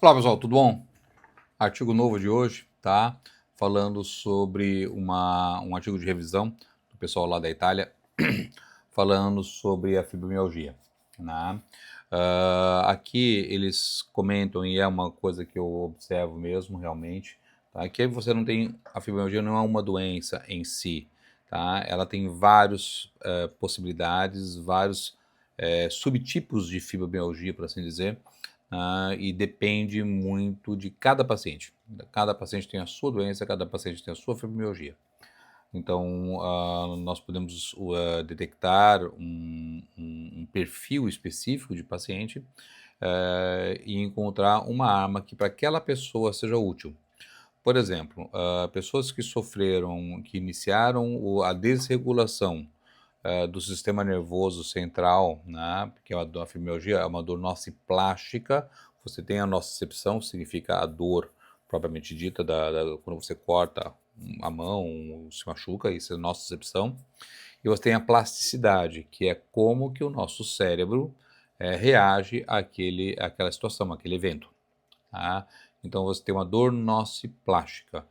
Olá pessoal, tudo bom? Artigo novo de hoje, tá? Falando sobre um artigo de revisão do pessoal lá da Itália, falando sobre a fibromialgia, né? Aqui eles comentam, e é uma coisa que eu observo mesmo, realmente, tá? Que você não tem, a fibromialgia não é uma doença em si, tá? Ela tem várias possibilidades, vários subtipos de fibromialgia, por assim dizer, e depende muito de cada paciente. Cada paciente tem a sua doença, cada paciente tem a sua fibromialgia. Então, nós podemos detectar um perfil específico de paciente e encontrar uma arma que para aquela pessoa seja útil. Por exemplo, pessoas que sofreram, que iniciaram a desregulação do sistema nervoso central, né, porque a fibromialgia é uma dor nociplástica. Você tem a nocicepção, que significa a dor propriamente dita, quando você corta a mão, se machuca, isso é nocicepção. E você tem a plasticidade, que é como que o nosso cérebro reage àquela situação, àquele evento. Tá? Então você tem uma dor nociplástica.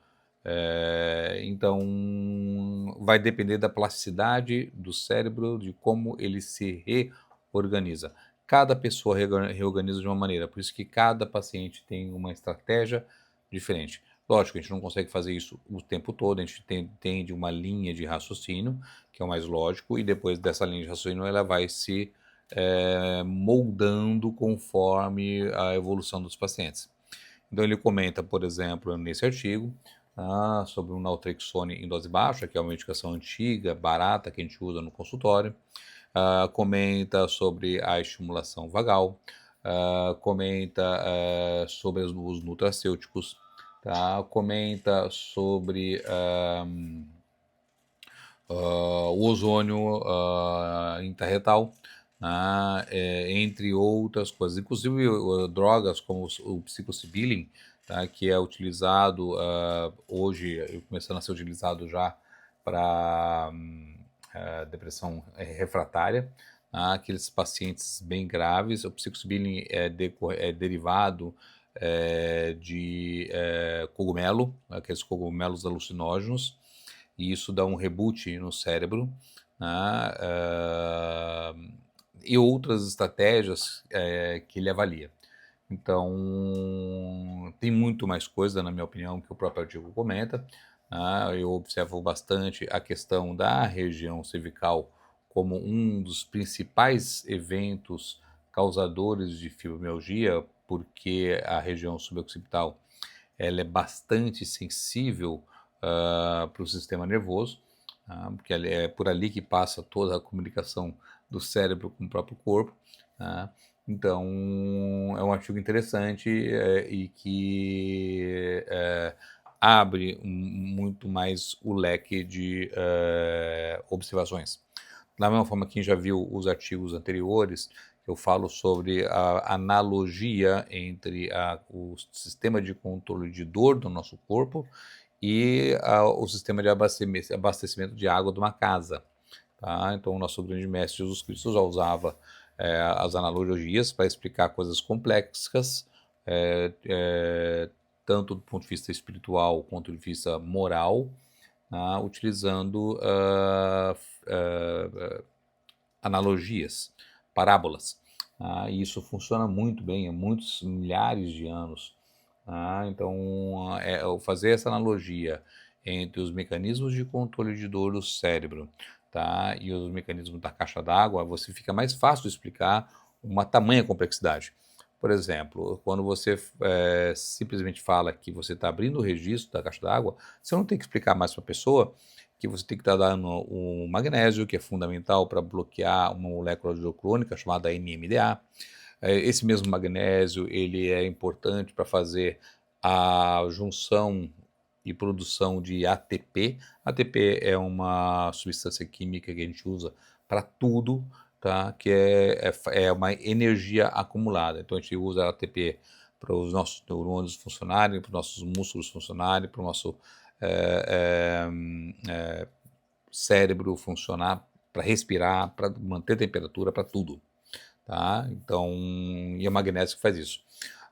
Então, vai depender da plasticidade do cérebro, de como ele se reorganiza. Cada pessoa reorganiza de uma maneira, por isso que cada paciente tem uma estratégia diferente. Lógico, a gente não consegue fazer isso o tempo todo, a gente tem uma linha de raciocínio, que é o mais lógico, e depois dessa linha de raciocínio ela vai se moldando conforme a evolução dos pacientes. Então ele comenta, por exemplo, nesse artigo, sobre o naltrexone em dose baixa, que é uma medicação antiga, barata, que a gente usa no consultório. Comenta sobre a estimulação vagal, comenta sobre os nutracêuticos, tá? Comenta sobre o ozônio intraretal, entre outras coisas. Inclusive drogas como o psilocibin, tá, que é utilizado hoje, começando a ser utilizado já para depressão refratária, aqueles pacientes bem graves. O psilocibin é derivado de cogumelo, aqueles cogumelos alucinógenos, e isso dá um reboot no cérebro, né, e outras estratégias que ele avalia. Então, tem muito mais coisa, na minha opinião, que o próprio artigo comenta. Eu observo bastante a questão da região cervical como um dos principais eventos causadores de fibromialgia, porque a região suboccipital ela é bastante sensível para o sistema nervoso, porque é por ali que passa toda a comunicação do cérebro com o próprio corpo. Então, é um artigo interessante e que abre muito mais o leque de observações. Da mesma forma que quem já viu os artigos anteriores, eu falo sobre a analogia entre o sistema de controle de dor do nosso corpo e o sistema de abastecimento de água de uma casa. Tá? Então, o nosso grande mestre Jesus Cristo já usava as analogias para explicar coisas complexas, tanto do ponto de vista espiritual quanto do ponto de vista moral, utilizando analogias, parábolas. E isso funciona muito bem há muitos milhares de anos. Então, fazer essa analogia entre os mecanismos de controle de dor do cérebro, tá, e os mecanismos da caixa d'água, você fica mais fácil de explicar uma tamanha complexidade. Por exemplo, quando você simplesmente fala que você está abrindo o registro da caixa d'água, você não tem que explicar mais para a pessoa que você tem que estar dando o magnésio, que é fundamental para bloquear uma molécula de dor crônica chamada NMDA. Esse mesmo magnésio ele é importante para fazer a junção e produção de ATP. ATP é uma substância química que a gente usa para tudo, tá? Que é uma energia acumulada. Então a gente usa ATP para os nossos neurônios funcionarem, para os nossos músculos funcionarem, para o nosso cérebro funcionar, para respirar, para manter temperatura, para tudo. Tá? Então, e é o magnésio que faz isso.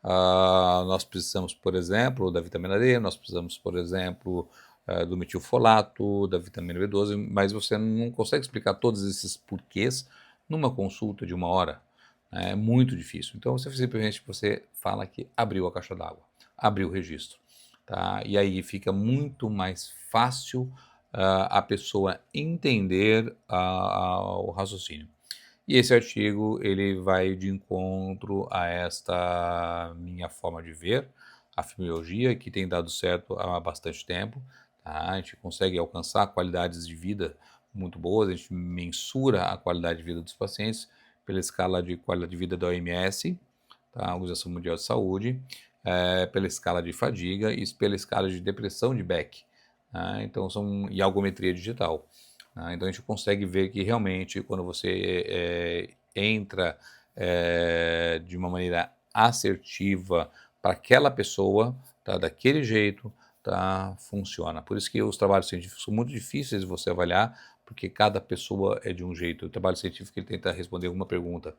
Nós precisamos, por exemplo, da vitamina D, nós precisamos, por exemplo, do metilfolato, da vitamina B12, mas você não consegue explicar todos esses porquês numa consulta de 1 hora. É muito difícil. Então, você simplesmente fala que abriu a caixa d'água, abriu o registro. Tá? E aí fica muito mais fácil a pessoa entender o raciocínio. E esse artigo ele vai de encontro a esta minha forma de ver a fibromialgia, que tem dado certo há bastante tempo. Tá? A gente consegue alcançar qualidades de vida muito boas, a gente mensura a qualidade de vida dos pacientes pela escala de qualidade de vida da OMS, tá? A Organização Mundial de Saúde, pela escala de fadiga e pela escala de depressão de Beck. Tá? Então, e algometria digital. Então a gente consegue ver que realmente quando você entra de uma maneira assertiva para aquela pessoa, tá, daquele jeito, tá, funciona. Por isso que os trabalhos científicos são muito difíceis de você avaliar, porque cada pessoa é de um jeito. O trabalho científico ele tenta responder uma pergunta,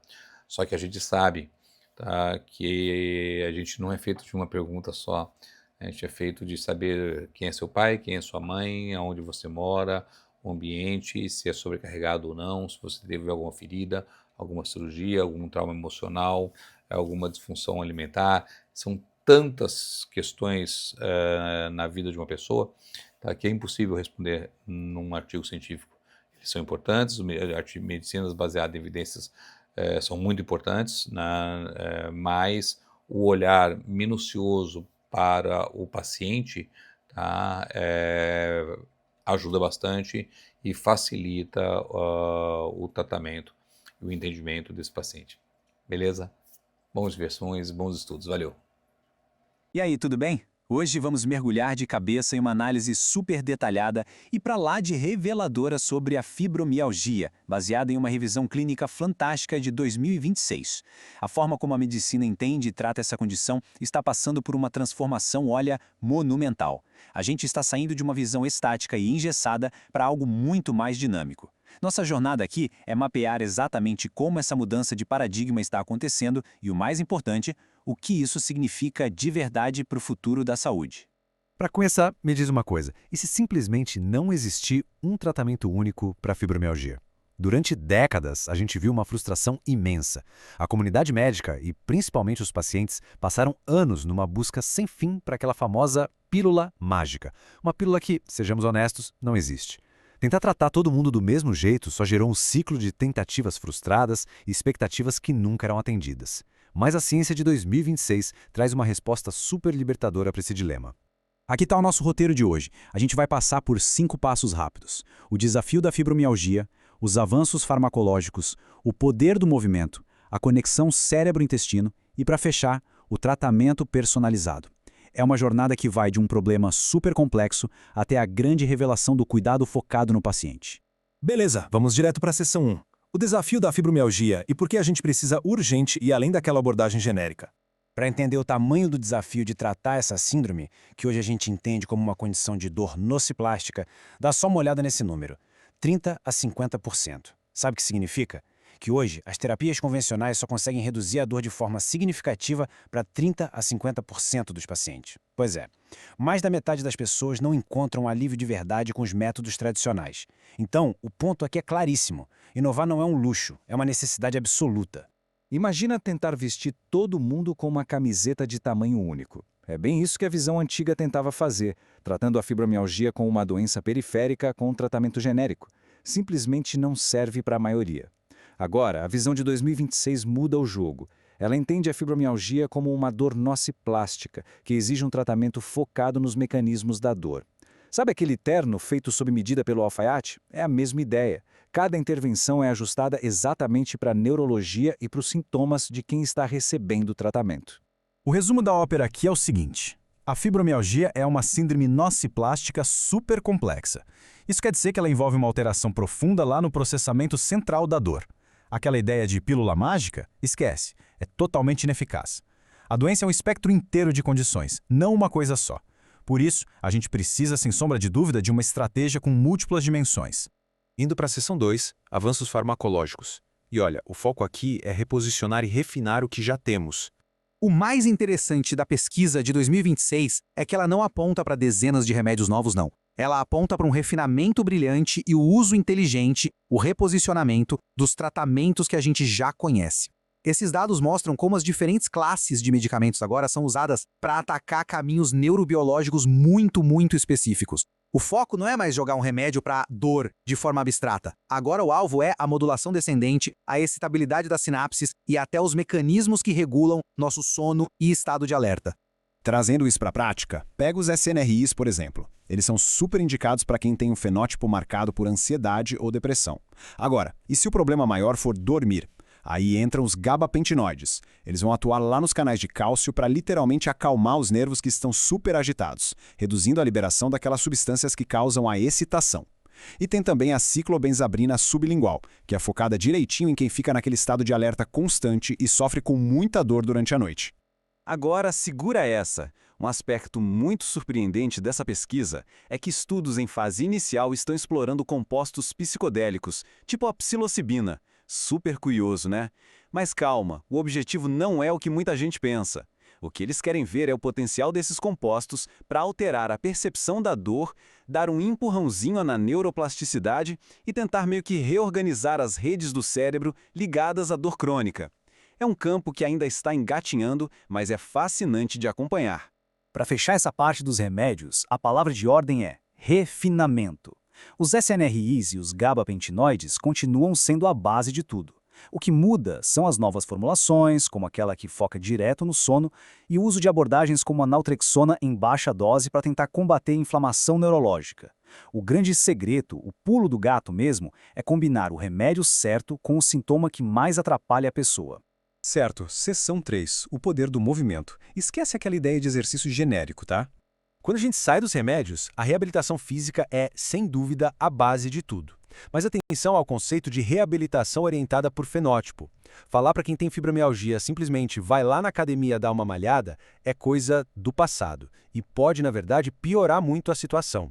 só que a gente sabe, tá, que a gente não é feito de uma pergunta só. A gente é feito de saber quem é seu pai, quem é sua mãe, aonde você mora, o ambiente, se é sobrecarregado ou não, se você teve alguma ferida, alguma cirurgia, algum trauma emocional, alguma disfunção alimentar. São tantas questões na vida de uma pessoa, tá, que é impossível responder num artigo científico. Eles são importantes, medicinas baseadas em evidências são muito importantes, né, mas o olhar minucioso para o paciente, tá, ajuda bastante e facilita o tratamento e o entendimento desse paciente. Beleza? Boas versões, bons estudos. Valeu! E aí, tudo bem? Hoje vamos mergulhar de cabeça em uma análise super detalhada e para lá de reveladora sobre a fibromialgia, baseada em uma revisão clínica fantástica de 2026. A forma como a medicina entende e trata essa condição está passando por uma transformação, olha, monumental. A gente está saindo de uma visão estática e engessada para algo muito mais dinâmico. Nossa jornada aqui é mapear exatamente como essa mudança de paradigma está acontecendo e, o mais importante, o que isso significa de verdade para o futuro da saúde. Para começar, me diz uma coisa, e se simplesmente não existir um tratamento único para a fibromialgia? Durante décadas, a gente viu uma frustração imensa. A comunidade médica e principalmente os pacientes passaram anos numa busca sem fim para aquela famosa pílula mágica. Uma pílula que, sejamos honestos, não existe. Tentar tratar todo mundo do mesmo jeito só gerou um ciclo de tentativas frustradas e expectativas que nunca eram atendidas. Mas a ciência de 2026 traz uma resposta super libertadora para esse dilema. Aqui está o nosso roteiro de hoje. A gente vai passar por 5 passos rápidos. O desafio da fibromialgia, os avanços farmacológicos, o poder do movimento, a conexão cérebro-intestino e, para fechar, o tratamento personalizado. É uma jornada que vai de um problema super complexo até a grande revelação do cuidado focado no paciente. Beleza, vamos direto para a seção 1. O desafio da fibromialgia e por que a gente precisa urgente e além daquela abordagem genérica. Para entender o tamanho do desafio de tratar essa síndrome, que hoje a gente entende como uma condição de dor nociplástica, dá só uma olhada nesse número, 30 a 50%. Sabe o que significa? Que hoje as terapias convencionais só conseguem reduzir a dor de forma significativa para 30 a 50% dos pacientes. Pois é, mais da metade das pessoas não encontram alívio de verdade com os métodos tradicionais. Então, o ponto aqui é claríssimo. Inovar não é um luxo, é uma necessidade absoluta. Imagina tentar vestir todo mundo com uma camiseta de tamanho único. É bem isso que a visão antiga tentava fazer, tratando a fibromialgia como uma doença periférica com um tratamento genérico. Simplesmente não serve para a maioria. Agora, a visão de 2026 muda o jogo. Ela entende a fibromialgia como uma dor nociplástica, que exige um tratamento focado nos mecanismos da dor. Sabe aquele terno feito sob medida pelo alfaiate? É a mesma ideia. Cada intervenção é ajustada exatamente para a neurologia e para os sintomas de quem está recebendo o tratamento. O resumo da ópera aqui é o seguinte. A fibromialgia é uma síndrome nociplástica super complexa. Isso quer dizer que ela envolve uma alteração profunda lá no processamento central da dor. Aquela ideia de pílula mágica? Esquece. É totalmente ineficaz. A doença é um espectro inteiro de condições, não uma coisa só. Por isso, a gente precisa, sem sombra de dúvida, de uma estratégia com múltiplas dimensões. Indo para a seção 2, avanços farmacológicos. E olha, o foco aqui é reposicionar e refinar o que já temos. O mais interessante da pesquisa de 2026 é que ela não aponta para dezenas de remédios novos, não. Ela aponta para um refinamento brilhante e o uso inteligente, o reposicionamento dos tratamentos que a gente já conhece. Esses dados mostram como as diferentes classes de medicamentos agora são usadas para atacar caminhos neurobiológicos muito específicos. O foco não é mais jogar um remédio para dor de forma abstrata. Agora o alvo é a modulação descendente, a excitabilidade das sinapses e até os mecanismos que regulam nosso sono e estado de alerta. Trazendo isso para a prática, pega os SNRIs, por exemplo. Eles são super indicados para quem tem um fenótipo marcado por ansiedade ou depressão. Agora, e se o problema maior for dormir? Aí entram os gabapentinoides. Eles vão atuar lá nos canais de cálcio para literalmente acalmar os nervos que estão super agitados, reduzindo a liberação daquelas substâncias que causam a excitação. E tem também a ciclobenzabrina sublingual, que é focada direitinho em quem fica naquele estado de alerta constante e sofre com muita dor durante a noite. Agora, segura essa. Um aspecto muito surpreendente dessa pesquisa é que estudos em fase inicial estão explorando compostos psicodélicos, tipo a psilocibina. Super curioso, né? Mas calma, o objetivo não é o que muita gente pensa. O que eles querem ver é o potencial desses compostos para alterar a percepção da dor, dar um empurrãozinho na neuroplasticidade e tentar meio que reorganizar as redes do cérebro ligadas à dor crônica. É um campo que ainda está engatinhando, mas é fascinante de acompanhar. Para fechar essa parte dos remédios, a palavra de ordem é refinamento. Os SNRIs e os gabapentinoides continuam sendo a base de tudo. O que muda são as novas formulações, como aquela que foca direto no sono, e o uso de abordagens como a naltrexona em baixa dose para tentar combater a inflamação neurológica. O grande segredo, o pulo do gato mesmo, é combinar o remédio certo com o sintoma que mais atrapalha a pessoa. Certo, seção 3, o poder do movimento. Esquece aquela ideia de exercício genérico, tá? Quando a gente sai dos remédios, a reabilitação física é, sem dúvida, a base de tudo. Mas atenção ao conceito de reabilitação orientada por fenótipo. Falar para quem tem fibromialgia simplesmente vai lá na academia dar uma malhada é coisa do passado e pode, na verdade, piorar muito a situação.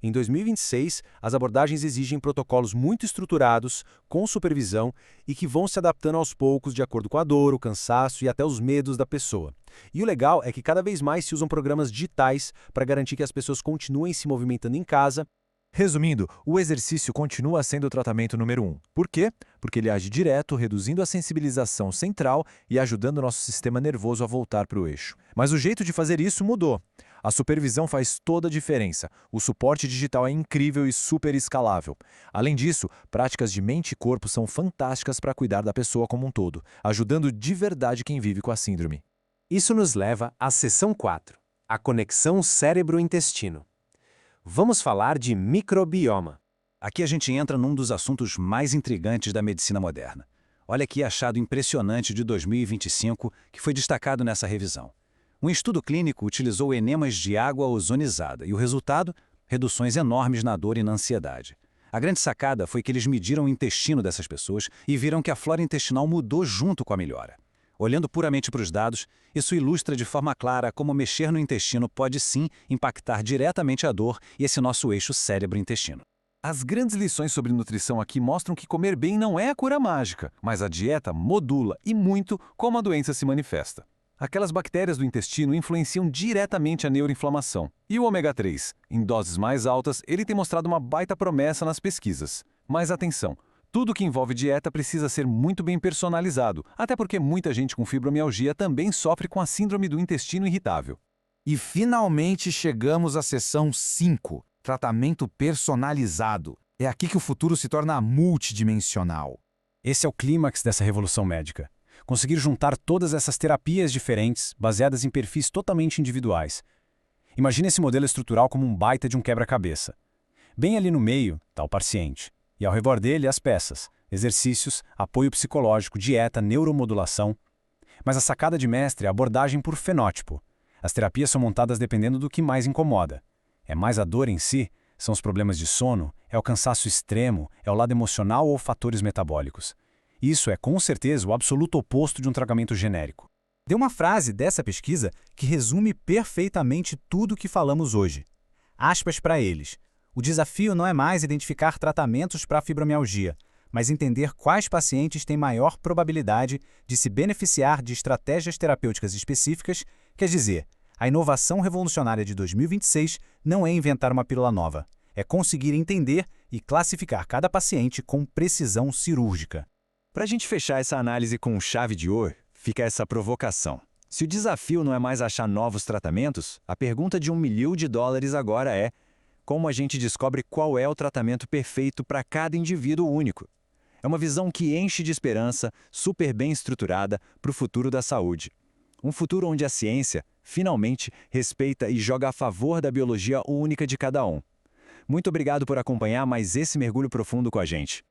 Em 2026, as abordagens exigem protocolos muito estruturados, com supervisão e que vão se adaptando aos poucos de acordo com a dor, o cansaço e até os medos da pessoa. E o legal é que cada vez mais se usam programas digitais para garantir que as pessoas continuem se movimentando em casa. Resumindo, o exercício continua sendo o tratamento número 1. Por quê? Porque ele age direto, reduzindo a sensibilização central e ajudando o nosso sistema nervoso a voltar para o eixo. Mas o jeito de fazer isso mudou. A supervisão faz toda a diferença. O suporte digital é incrível e super escalável. Além disso, práticas de mente e corpo são fantásticas para cuidar da pessoa como um todo, ajudando de verdade quem vive com a síndrome. Isso nos leva à seção 4, a conexão cérebro-intestino. Vamos falar de microbioma. Aqui a gente entra num dos assuntos mais intrigantes da medicina moderna. Olha aqui achado impressionante de 2025 que foi destacado nessa revisão. Um estudo clínico utilizou enemas de água ozonizada e o resultado? Reduções enormes na dor e na ansiedade. A grande sacada foi que eles mediram o intestino dessas pessoas e viram que a flora intestinal mudou junto com a melhora. Olhando puramente para os dados, isso ilustra de forma clara como mexer no intestino pode sim impactar diretamente a dor e esse nosso eixo cérebro-intestino. As grandes lições sobre nutrição aqui mostram que comer bem não é a cura mágica, mas a dieta modula e muito como a doença se manifesta. Aquelas bactérias do intestino influenciam diretamente a neuroinflamação. E o ômega 3, em doses mais altas, ele tem mostrado uma baita promessa nas pesquisas. Mas atenção! Tudo que envolve dieta precisa ser muito bem personalizado, até porque muita gente com fibromialgia também sofre com a síndrome do intestino irritável. E finalmente chegamos à seção 5, tratamento personalizado. É aqui que o futuro se torna multidimensional. Esse é o clímax dessa revolução médica. Conseguir juntar todas essas terapias diferentes, baseadas em perfis totalmente individuais. Imagine esse modelo estrutural como um baita de um quebra-cabeça. Bem ali no meio está o paciente. E ao redor dele, as peças, exercícios, apoio psicológico, dieta, neuromodulação. Mas a sacada de mestre é a abordagem por fenótipo. As terapias são montadas dependendo do que mais incomoda. É mais a dor em si? São os problemas de sono? É o cansaço extremo? É o lado emocional ou fatores metabólicos? Isso é, com certeza, o absoluto oposto de um tratamento genérico. Tem uma frase dessa pesquisa que resume perfeitamente tudo o que falamos hoje. Aspas para eles. O desafio não é mais identificar tratamentos para a fibromialgia, mas entender quais pacientes têm maior probabilidade de se beneficiar de estratégias terapêuticas específicas, quer dizer, a inovação revolucionária de 2026 não é inventar uma pílula nova, é conseguir entender e classificar cada paciente com precisão cirúrgica. Para a gente fechar essa análise com chave de ouro, fica essa provocação. Se o desafio não é mais achar novos tratamentos, a pergunta de $1 milhão agora é: como a gente descobre qual é o tratamento perfeito para cada indivíduo único? É uma visão que enche de esperança, super bem estruturada para o futuro da saúde. Um futuro onde a ciência, finalmente, respeita e joga a favor da biologia única de cada um. Muito obrigado por acompanhar mais esse mergulho profundo com a gente.